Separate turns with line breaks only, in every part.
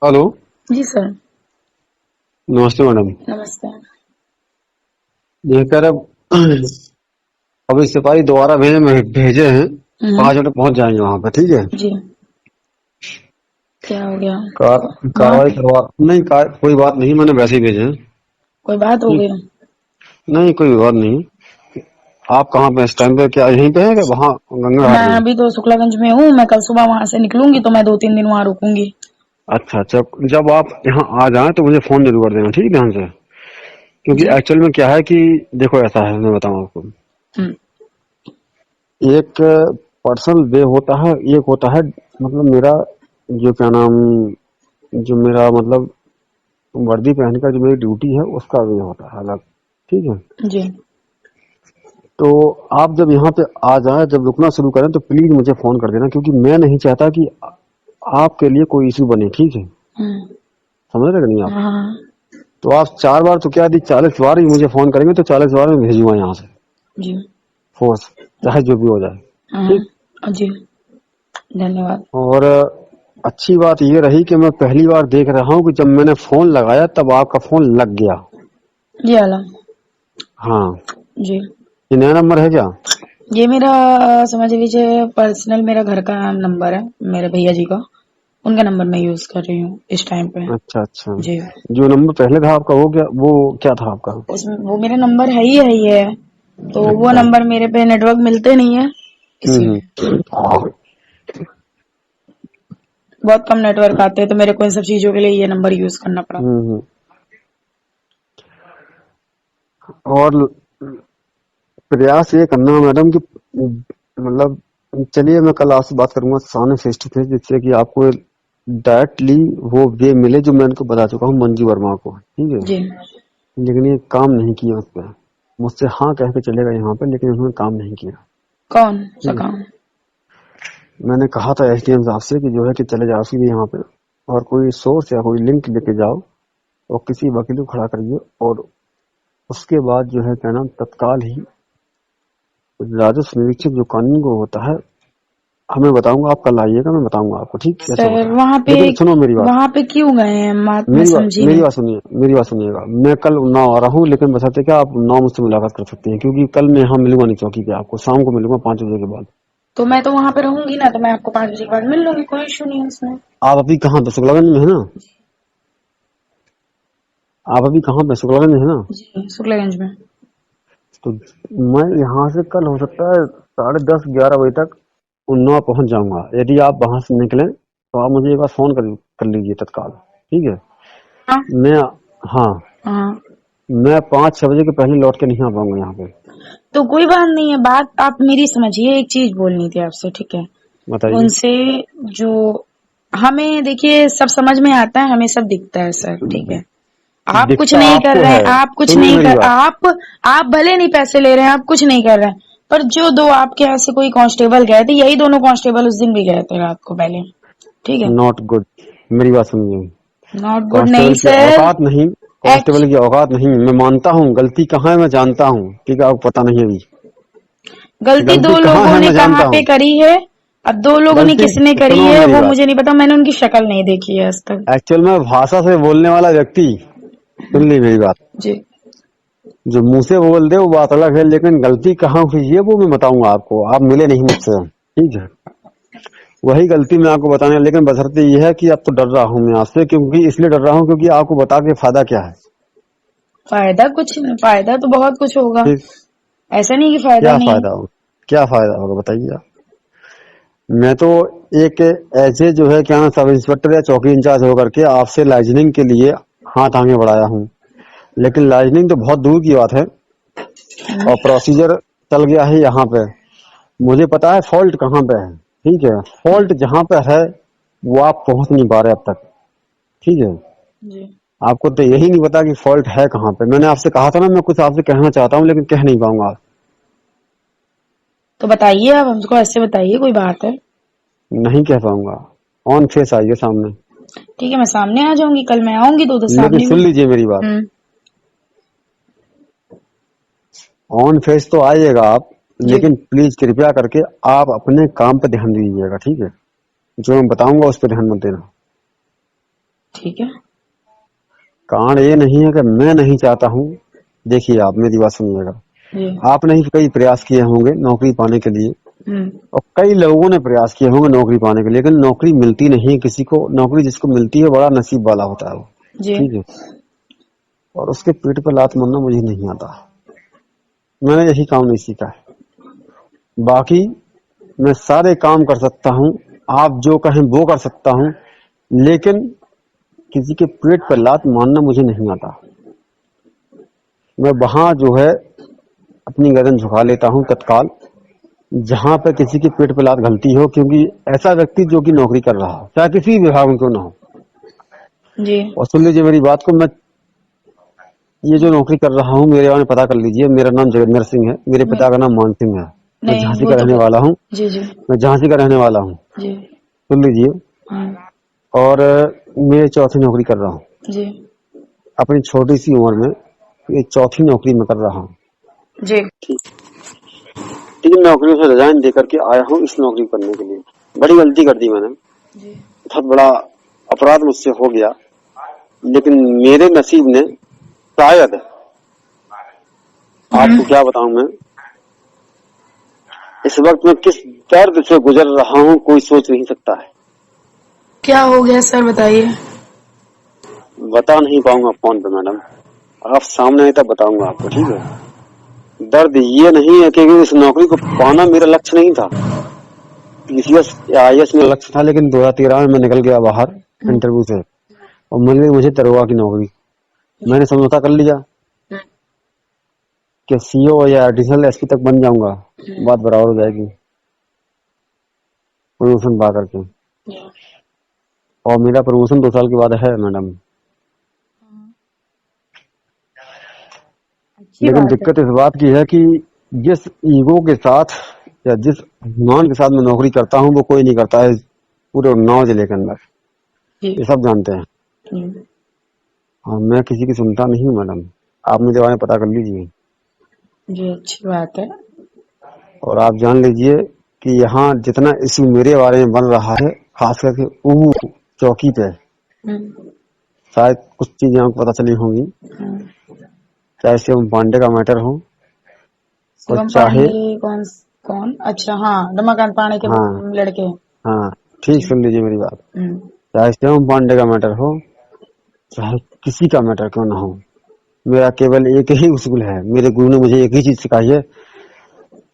Hello.
जी sir.
नमस्ते madam.
नमस्ते।
ये कह रहे अभी सिपाही दोबारा भेजे हैं।
हम्म।
5 मिनट पहुंच जाएंगे वहां पे, ठीक है।
जी। क्या हो गया?
कार
वहाँ
कार्रवाई
पे
करवा नहीं, कोई बात नहीं, मैंने वैसे ही भेजे हैं।
कोई बात हो
ठीक।
गई?
नहीं, कोई बात नहीं। आप कहाँ पे इस टाइम पे, क्या यहीं पे हैं कि वहाँ गंगा
मैं
घाट में?
अभी तो शुक्लागंज में हूँ। मैं कल सुबह वहां से निकलूंगी तो मैं 2-3 दिन वहां रुकूंगी।
अच्छा अच्छा, जब आप यहाँ आ जाएं तो मुझे फोन जरूर कर देना, ठीक है, ध्यान से। क्योंकि
जी।
एक्चुअल में क्या है कि देखो, ऐसा है, मैं बताऊँ आपको।
हम्म।
एक पर्सनल वे होता है, एक होता है मतलब मेरा, जो क्या नाम, जो मेरा मतलब वर्दी पहन का जो मेरी ड्यूटी है उसका वे होता है अलग, ठीक है।
जी।
तो आप जब यहाँ पे आ जाए, जब रुकना शुरू करें तो प्लीज मुझे फोन कर देना, क्योंकि मैं नहीं चाहता कि आपके लिए कोई इशू बने, ठीक है।
हम्म।
समझ रहे कि नहीं आप?
हाँ हाँ।
तो आप 4 बार तो क्या दी, 40 बार ही मुझे फोन करेंगे तो 40 बार मैं भेजूंगा यहाँ से
जी।
फोर्स, चाहे जो भी हो जाए। ठीक।
हाँ जी। धन्यवाद।
और अच्छी बात ये रही कि मैं पहली बार देख रहा हूँ कि जब मैंने फोन लगाया तब आपका फोन लग गया।
जी आला।
हाँ।
जी।
ये नया नंबर है क्या?
ये मेरा समझ लीजिए पर्सनल मेरा घर का नंबर है, मेरे भैया जी का। उनका नंबर मैं यूज कर रही हूँ इस टाइम पे।
अच्छा अच्छा।
जी।
जो नंबर पहले था आपका, वो क्या था आपका?
उसमें वो मेरा नंबर है ही है। तो वो
अच्छा।
नंबर मेरे पे नेटवर्क मिलते नहीं है, इसीलिए।
हम्म।
बहुत कम नेटवर्क आते हैं तो मेरे को इन सब चीजों के लिए ये नंबर यूज करना पड़ा।
हम्म। और प्रयास ये करना मैडम कि मतलब, चलिए मैं कल आपसे बात करूंगा सामने फेस टू फेस, जिससे कि आपको डायरेक्टली वो वे मिले जो मैं इनको बता चुका हूँ मंजू वर्मा को, ठीक है।
जी।
लेकिन ये काम नहीं किया उस पर। मुझसे हाँ कह के चलेगा यहाँ पे, लेकिन उन्होंने काम नहीं किया।
कौन सा
ठीक है।
काम?
मैंने कहा था एसडीएम साहब से कि जो है कि चले जाओ सीधे यहाँ पे, और कोई सोर्स या कोई लिंक लेके जाओ और किसी वकील को खड़ा करिए, और उसके बाद जो है क्या नाम, तत्काल ही राजस्व निरीक्षक जो कानून को होता है, हमें बताऊंगा। आप कल आइएगा, मैं बताऊंगा आपको, ठीक, कैसे
सर
होता है।
वहां पे
लेकिन सुनो मेरी बात,
वहां पे क्यों गए हैं? मैं
मेरी बात
समझी
मेरी
नहीं।
बात सुनिए, मेरी बात सुनिएगा। मैं कल उन्नाव आ रहा हूँ, लेकिन बशर्ते क्या आप उन्नाव मुझसे मुलाकात कर सकती हैं, क्योंकि कल मैं यहाँ मिलूंगा नहीं चौकी पे, आपको शाम को मिलूंगा 5 बजे के बाद।
तो मैं तो वहां पे रहूंगी ना, तो मैं आपको 5 बजे के बाद मिल लूंगी, कोई इशू नहीं है उसमें।
आप अभी कहाँ पे, शुक्लागंज में है ना? आप अभी कहाँ पे, शुक्लागंज में है ना?
जी शुक्लागंज में।
तो मैं यहाँ से कल हो सकता है 10:30-11 बजे तक उन्नाव पहुंच जाऊंगा। यदि आप वहां से निकलें तो आप मुझे एक बार फोन कर लीजिए तत्काल, ठीक है।
हाँ
मैं, हाँ,
हाँ।
मैं 5-6 बजे के पहले लौट के नहीं आ पाऊंगा यहाँ पे।
तो कोई बात नहीं है, बात आप मेरी समझिए। एक चीज बोलनी थी आपसे, ठीक है।
बताइए।
उनसे जो हमें देखिए सब समझ में आता है, हमें सब दिखता है सर, ठीक है। आप कुछ
दिखता
नहीं कर
आपको
रहे
है,
हैं, आप कुछ
सुनिए
नहीं
मेरी
कर
बात।
आप भले नहीं पैसे ले रहे हैं, आप कुछ नहीं कर रहे हैं। पर जो दो आपके यहाँ से कोई कांस्टेबल गए थे, यही दोनों कांस्टेबल उस दिन भी गए थे रात को पहले, ठीक है।
Not good. मेरी बात सुनिए।
नॉट गुड नहीं
कांस्टेबल की
सर।
औकात नहीं,
एक्च
कांस्टेबल की औकात नहीं। मैं मानता हूँ गलती कहाँ है, मैं जानता हूँ, ठीक है, आपको पता नहीं है अभी।
गलती
गलती
दो
कहाँ
लोगों
है
ने
मैं
कहाँ
जानता
पे
हूँ।
करी है। अब दो लोगों ने
गलती,
किसने करी
सुनो
है
मेरी
वो
बात।
मुझे नहीं पता, मैंने उनकी शक्ल नहीं देखी है आज तक।
एक्चुअल में भाषा से बोलने वाला व्यक्ति, सुन ली मेरी बात,
जी।
जो मुंह से बोल दे वो बात अलग है, लेकिन गलती कहाँ हुई है वो मैं बताऊंगा आपको। आप मिले नहीं मुझसे, ठीक है। वही गलती मैं आपको बताने, लेकिन बशर्ते ये है कि अब तो डर रहा हूँ मैं आपसे, क्योंकि इसलिए डर रहा हूँ क्योंकि आपको बता के फायदा क्या है।
फायदा कुछ नहीं, फायदा तो बहुत कुछ होगा।
ठीक।
ऐसा नहीं कि फायदा
क्या
नहीं है।
फायदा होगा, क्या फायदा होगा बताइए आप। मैं तो एक ऐसे जो है क्या ना, सब इंस्पेक्टर या चौकी इंचार्ज होकर के आपसे लाइजनिंग के लिए हाथ आगे बढ़ाया हूँ, लेकिन लाइजनिंग तो बहुत दूर की बात है। और प्रोसीजर चल गया है यहाँ पे। मुझे पता है फॉल्ट कहाँ पे है, ठीक है। फॉल्ट जहाँ पे है वो आप पहुंच नहीं पा रहे अब तक, ठीक है।
जी।
आपको तो यही नहीं पता कि फॉल्ट है कहाँ पे। मैंने आपसे कहा था ना, मैं कुछ आपसे कहना चाहता हूँ लेकिन कह नहीं पाऊंगा।
तो बताइए, आप हमको ऐसे बताइए, कोई बात है?
नहीं कह पाऊंगा। ऑन फेस आइए सामने।
ठीक है, मैं सामने आ जाऊंगी, कल मैं आऊंगी तो
लेकिन
सामने भी।
सुन लीजिए मेरी बात,
हम्म।
ऑन फेस तो आइएगा आप,
जी।
लेकिन प्लीज कृपया करके आप अपने काम पे ध्यान दीजिएगा, ठीक है। जो मैं बताऊंगा उस पर ध्यान मत देना।
ठीक है।
कारण ये नहीं है कि मैं नहीं चाहता हूँ। देखिए, आप मेरी बात सुनिएगा।
जी।
आपने ही कई प्रयास किए होंगे नौकरी पाने के लिए,
हम्म।
और कई लोगों ने प्रयास किए होंगे नौकरी पाने के लिए, लेकिन नौकरी मिलती नहीं है किसी को। नौकरी जिसको मिलती है बड़ा नसीब वाला होता है वो।
जी।
ठीक है। और उसके पेट पर लात मारना मुझे नहीं आता। मैंने यही काम नहीं सीखा है। बाकी मैं सारे काम कर सकता हूँ, आप जो कहें वो कर सकता हूँ, लेकिन किसी के पेट पर लात मारना मुझे नहीं आता। मैं वहां जो है अपनी गर्दन झुका लेता हूँ तत्काल, जहां पर किसी के पेट पर लात घलती हो, क्योंकि ऐसा व्यक्ति जो कि नौकरी कर रहा हो, चाहे किसी भी विभाग में क्यों ना हो।
जी।
और सुन लीजिए मेरी बात को, मैं ये जो नौकरी कर रहा हूँ मेरे बारे में पता कर लीजिए। मेरा नाम जगेंद्र सिंह है, मेरे
मैं
पिता का नाम मान सिंह है। मैं
नहीं,
झांसी
वो
का
तो
रहने वाला हूँ।
जी जी।
मैं झांसी का रहने वाला हूँ,
जी।
सुन लीजिए।
हम्म।
और मैं चौथी नौकरी कर रहा हूँ
जी।
अपनी छोटी सी उम्र में। ये चौथी नौकरी में कर रहा हूँ।
जी।
तीन नौकरियों से रिजाइन देकर के आया हूँ इस नौकरी करने के लिए। बड़ी गलती कर दी मैंने,
जी।
बहुत बड़ा अपराध मुझसे हो गया, लेकिन मेरे नसीब ने शायद, आपको क्या बताऊं मैं, इस वक्त मैं किस दर्द से गुजर रहा हूँ कोई सोच नहीं सकता है।
क्या हो गया सर, बताइए।
बता नहीं पाऊंगा फोन पे मैडम, आप सामने आए तब बताऊंगा आपको, ठीक है। दर्द ये नहीं है कि इस नौकरी को पाना मेरा लक्ष्य नहीं था। पीसीएस या आईएएस मेरा लक्ष्य था, लेकिन 2013 में मैं निकल गया बाहर इंटरव्यू से, और मिल गई मुझे दरोगा की नौकरी। मैंने समझौता कर लिया कि सीओ या एडिशनल एसपी तक बन जाऊंगा, बात बराबर हो जाएगी प्रमोशन पा करके। और मेरा प्रमोशन 2 साल के बाद है मैडम।
अच्छी
लेकिन
बात है।
दिक्कत इस बात की है कि जिस ईगो के साथ या जिस मान के साथ मैं नौकरी करता हूँ वो कोई नहीं करता है पूरे उन्नाव जिले के अंदर।
जी।
ये सब जानते हैं।
जी।
और मैं किसी की सुनता नहीं हूँ मैडम, आप मेरे बारे में पता कर लीजिए।
जी, अच्छी बात है।
और आप जान लीजिए कि यहाँ जितना इश्यू मेरे बारे में बन रहा है, खास करके ऊहू चौकी पे,
हम्म।
शायद कुछ चीजें आपको पता चली होंगी। चाहे शिवम पांडे का मैटर हो, और
शिवम
चाहे,
पांडे कौन? कौन? अच्छा, हाँ, रमाकांत पांडे के
हाँ
लड़के।
हाँ, ठीक,
जी।
सुन लीजिए मेरी बात।
हम्म।
चाहे शिवम पांडे का मैटर हो, चाहे किसी का मैटर क्यों ना हो, मेरा केवल एक ही उसूल है। मेरे गुरु ने मुझे एक ही चीज सिखाई है,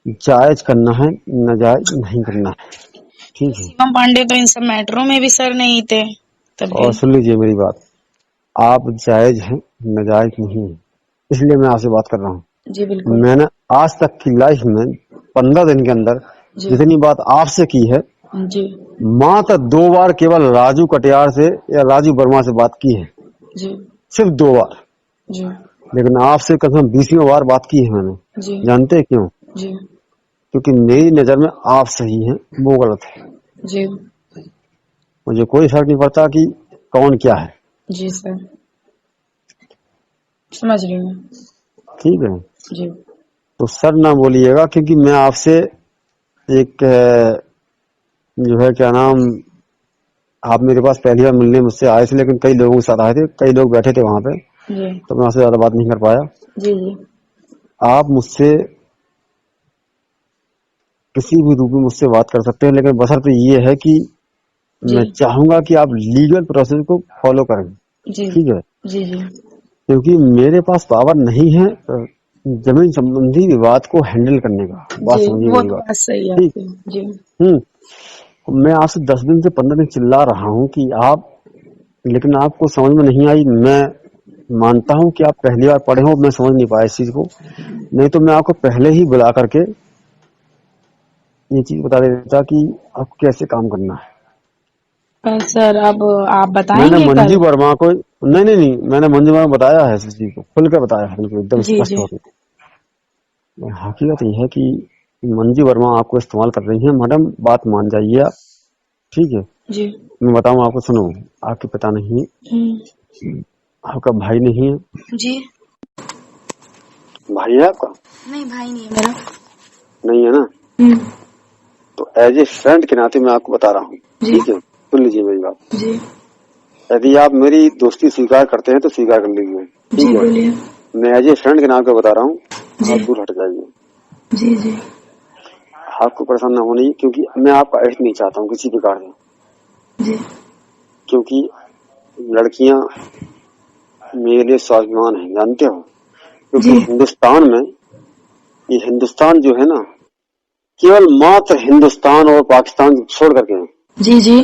जायज करना है, नाजायज नहीं करना है।
तो
ठीक है।
शिवम पांडे तो इन सब मैटरों में भी सर नहीं थे तब
और
भी।
सुन लीजिए मेरी बात, आप जायज हैं, नाजायज नहीं है, इसलिए मैं आपसे बात कर रहा हूँ।
जी बिल्कुल।
मैंने आज तक की लाइफ में 15 दिन के अंदर
जी।
जितनी बात आपसे की है,
जी।
मात्र 2 बार केवल राजू कटियार से या राजू वर्मा से बात की है,
जी।
सिर्फ 2 बार।
जी।
लेकिन आपसे कसम 20वीं बार बात की है मैंने।
जी।
जानते हैं क्यों?
जी।
क्योंकि मेरी नजर में आप सही हैं, वो गलत है।
जी।
मुझे कोई फर्क नहीं पड़ता कि कौन क्या है।
जी सर, समझ रही हूँ।
ठीक है।
जी।
तो सर ना बोलिएगा, क्योंकि मैं आपसे एक जो है क्या नाम, आप मेरे पास पहली बार मिलने मुझसे आए थे, लेकिन कई लोगों के साथ आए थे, कई लोग बैठे थे वहां पे,
जी।
तो मैं आपसे ज्यादा बात नहीं कर पाया।
जी। जी।
आप मुझसे किसी भी रूप में मुझसे बात कर सकते हैं, लेकिन बशर्ते ये है कि
जी।
मैं चाहूंगा कि आप लीगल प्रोसेस को फॉलो करें।
जी।
ठीक है।
जी। जी।
क्योंकि मेरे पास पावर नहीं है जमीन संबंधी विवाद को हैंडल करने का। बात
जी,
समझिए
वो
मेरी
तो
बात।
बात सही है
ठीक।
आपकी। जी।
मैं आपसे 10 दिन से 15 दिन चिल्ला रहा हूँ कि आप, लेकिन आपको समझ में नहीं आई। मैं मानता हूँ कि आप पहली बार पढ़े हो, मैं समझ नहीं पाया इस चीज को, नहीं तो मैं आपको पहले ही बुला करके ये चीज बता देता कि आपको कैसे काम करना है।
पर सर अब आप
मैंने
बताएंगे
मंजू
कल?
वर्मा को, नहीं नहीं नहीं, मैंने मंजू वर्मा को बताया है इस चीज को, खुल कर बताया है, बिल्कुल एकदम
जी।
स्पष्ट
जी।
होकर। हकीकत ये है कि मंजू वर्मा आपको इस्तेमाल कर रही है मैडम, बात मान जाइए आप। ठीक है।
जी।
मैं बताऊं आपको, सुनो, आपके पिता नहीं है, आपका भाई नहीं है।
जी।
भाई है आपका?
नहीं, भाई नहीं है मेरा।
नहीं है ना?
हम्म।
तो एज ए फ्रेंड के नाते मैं आपको बता रहा हूँ।
जी।
ठीक है, सुन लीजिए मेरी बात।
जी।
यदि आप मेरी दोस्ती स्वीकार करते हैं तो स्वीकार कर लीजिए,
जी
ठीक है।
बोलिए।
मैं एज ए फ्रेंड के नाम पे बता रहा हूँ,
जी
आप दूर हट जाइए।
जी जी
आपको परेशान ना होनी, क्योंकि मैं आपका अहित नहीं चाहता हूँ किसी प्रकार से,
जी
क्योंकि लड़कियां मेरे लिए स्वाभिमान है, जानते हो। क्योंकि
जी
हिंदुस्तान में, ये हिंदुस्तान जो है ना, केवल मात्र हिंदुस्तान और पाकिस्तान छोड़ करके
जी जी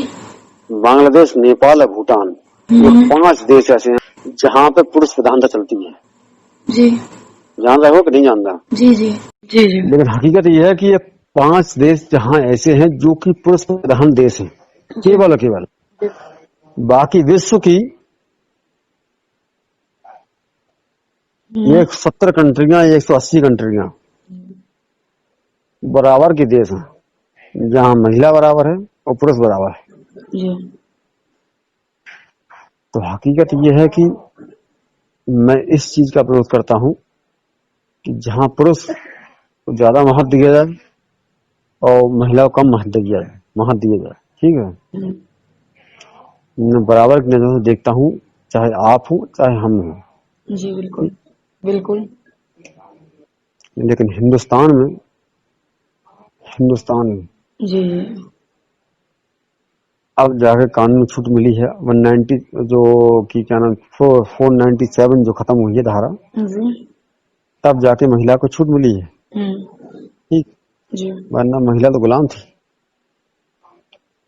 बांग्लादेश, नेपाल और भूटान, ये
हम्म,
5 देश ऐसे हैं जहाँ पे पुरुष प्रधानता चलती है।
जी
जानता हो कि नहीं जानता?
जी जी जी जी
लेकिन हकीकत यह है कि ये 5 देश जहाँ ऐसे हैं जो कि पुरुष प्रधान देश हैं,
जी
केवल और केवल।
जी
बाकी विश्व की
हम्म,
170 कंट्रियां, 180 कंट्रियां बराबर के देश हैं, जहाँ महिला बराबर है और पुरुष बराबर है।
जी
तो हकीकत यह है कि मैं इस चीज का विरोध करता हूँ कि जहाँ पुरुष को ज्यादा महत्व दिया जाए और महिला को कम महत्व दिया जाए, ठीक है।
हम्म,
मैं बराबर की नजरों से देखता हूँ, चाहे आप हो चाहे हम हो,
जी बिल्कुल
ठीक।
बिल्कुल
लेकिन हिंदुस्तान में
जी जी
अब जाके कानून में छूट मिली है। 190 जो की क्या नाम 497 जो खत्म हुई है धारा,
जी
तब जाके महिला को छूट मिली है, ठीक।
जी
वरना महिला तो गुलाम थी।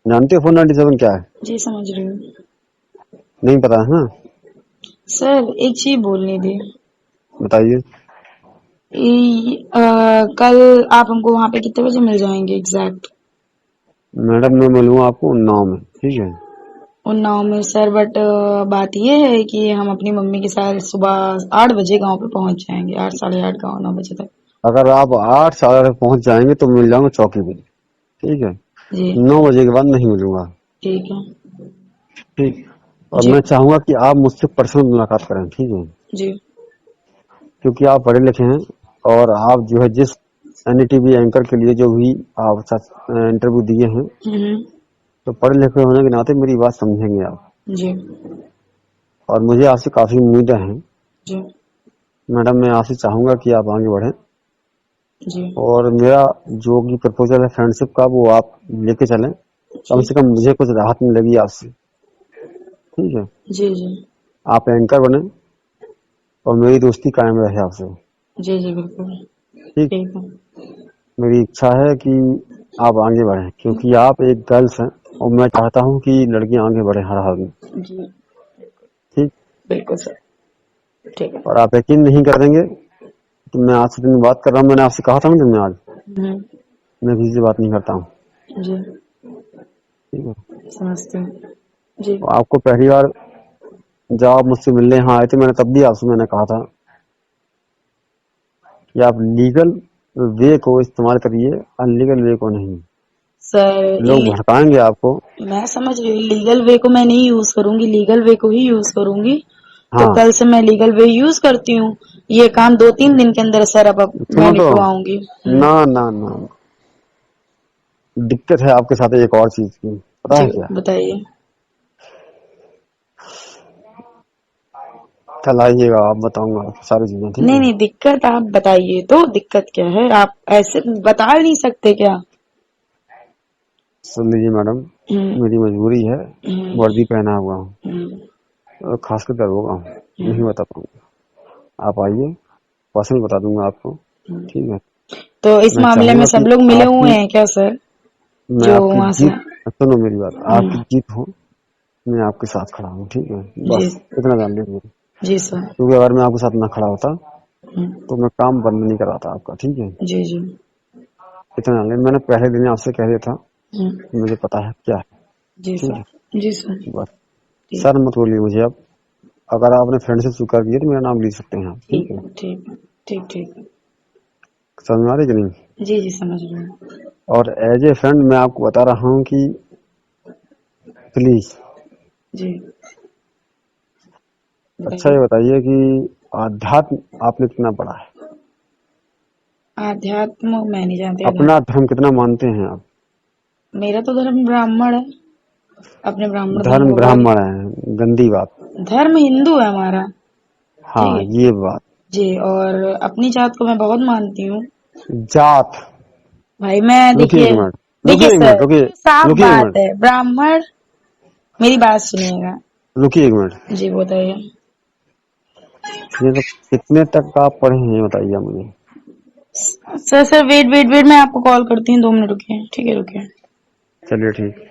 जानते हो 497 क्या है?
जी समझ रही हूँ।
नहीं पता है ना?
सर एक चीज बोलनी थी।
बताइए।
कल आप हमको वहाँ पे कितने बजे मिल जाएंगे एग्जैक्ट?
मैडम मैं मिलूंगा आपको उन्नाव में, ठीक है।
उन्नाव में सर, बट बात ये है कि हम अपनी मम्मी के साथ सुबह 8 बजे गांव पे पहुंच जाएंगे, 8 साढ़े 8 गाँव 9 बजे तक।
अगर आप 8 साढ़े तक पहुंच जाएंगे तो मिल जाऊंगा चौकी पे, ठीक है।
जी
9 बजे के बाद नहीं मिलूंगा,
ठीक है।
ठीक। और
जी
मैं चाहूंगा कि आप मुझसे पर्सनल मुलाकात करें, ठीक है।
जी
क्योंकि आप पढ़े लिखे हैं और आप जो है जिस एनडीटीवी एंकर के लिए जो भी आप इंटरव्यू दिए हैं,
हम्म,
तो पढ़े लिखे होने के नाते मेरी बात समझेंगे आप।
जी
और मुझे आपसे काफी उम्मीदें हैं
जी
मैडम। मैं आपसे चाहूंगा कि आप आगे बढ़ें
जी
और मेरा जो भी प्रपोजल है फ्रेंडशिप का वो आप लेके चलें। कम
जी
से कम मुझे कुछ राहत मिलेगी आपसे, ठीक है।
जी जी
आप एंकर बने और मेरी दोस्ती कायम रहे आपसे,
जी जी बिल्कुल
ठीक।
ठीक है।
मेरी इच्छा है कि आप आगे बढ़ें, क्योंकि आप एक गर्ल्स हैं और मैं चाहता हूं कि लड़कियां आगे बढ़े हर हाल में,
जी
ठीक।
बिल्कुल सर, ठीक है।
और आप यकीन नहीं कर देंगे तो मैं आज से दिन बात कर रहा हूँ। मैंने आपसे कहा था ना जब मैं आज
हम्म,
मैं किसी से बात नहीं करता हूँ,
जी
ठीक है।
समझते हैं। जी
तो आपको पहली बार जब आप मुझसे मिलने यहाँ आए थे, मैंने तब भी आपसे मैंने कहा था कि आप लीगल वे को इस्तेमाल करिए, अनलीगल वे को नहीं।
सर,
लोग भड़काएंगे आपको।
मैं समझ रही हूँ, लीगल वे को मैं नहीं यूज करूंगी, लीगल वे को ही यूज करूंगी। तो
हाँ,
कल से मैं लीगल वे यूज करती हूँ। ये काम 2-3 दिन के अंदर सर अब मैं
सुनो तो,
निपटवाऊंगी।
ना ना ना, दिक्कत है आपके साथ एक और चीज की, पता
जी
है क्या?
बताइए।
कल आइएगा, आप बताऊंगा आपको सारी चीजें, ठीक
नहीं
है।
नहीं, दिक्कत आप बताइए तो, दिक्कत क्या है? आप ऐसे बता नहीं सकते क्या?
सुन लीजिए मैडम,
हम्म
मेरी मजबूरी है,
हम्म
वर्दी पहना हुआ हूँ
हम्म
और खासकर दरोगा हूँ, नहीं
हम्म,
बता पाऊंगा। आप आइए, पर्सनल बता दूंगा आपको,
हम्म।
ठीक है।
तो इस
मैं
मामले में
चाहूंगा
सब
कि
लोग मिले हुए
आपकी,
हैं क्या सर,
मैं
जो
आपकी
वहां से?
जीत, सुनो मेरी बात, आपकी
हम्म,
जीत हो, मैं आपके साथ खड़ा हूँ, ठीक है।
जी
बस इतना जान लीजिए,
जी सर।
क्योंकि अगर मैं आपके साथ ना खड़ा होता
हम्म,
तो मैं काम बंद नहीं कराता आपका, ठीक है।
जी जी
इतना जान लीजिए, मैंने पहले दिन आपसे कह दिया था
हम्म,
कि मुझे पता है क्या है,
जी
ठीक
सर।
है।
जी सर।
बस
ठीक
सर मत बोलिए मुझे अब। अगर आपने फ्रेंडशिप स्वीकार की है तो मेरा नाम ले सकते हैं आप, ठीक
ठीक
है।
है ठीक है ठीक ठीक।
समझ में आ रही कि नहीं?
जी जी समझ रहे हैं।
और एज ए फ्रेंड मैं आपको बता रहा हूँ कि प्लीज,
जी
अच्छा
बताइए।
ये बताइए कि आध्यात्म आपने कितना पढ़ा है?
आध्यात्म मैं नहीं जानती
अपना
आध्यात्म।
धर्म कितना मानते हैं आप?
मेरा तो धर्म ब्राह्मण है। अपने ब्राह्मण धर्म
धर्म
को बहुत।
ब्राह्मण है, गंदी बात।
धर्म हिंदू है हमारा।
हाँ
ठीक है
ये बात।
जी, और अपनी जात को मैं बहुत मानती हूँ
जात।
भाई। मैं
रुकिए
देखिए,
एक मिनट,
देखिए
रुकिए एक
सर,
मिनट, रुकिए,
साफ
रुकिए एक
बात
मिनट,
है, ब्राह्मण, मेरी बात सुनिएगा।
रुकिए एक मिनट।
जी बताइए।
ये तो कितने तक आप पढ़े हैं ये बताइए मुझे।
सर वेट वेट वेट, मैं आपको कॉल करती हूँ, 2 मिनट रुकिए। ठीक है रुकिए।
चलिए ठीक।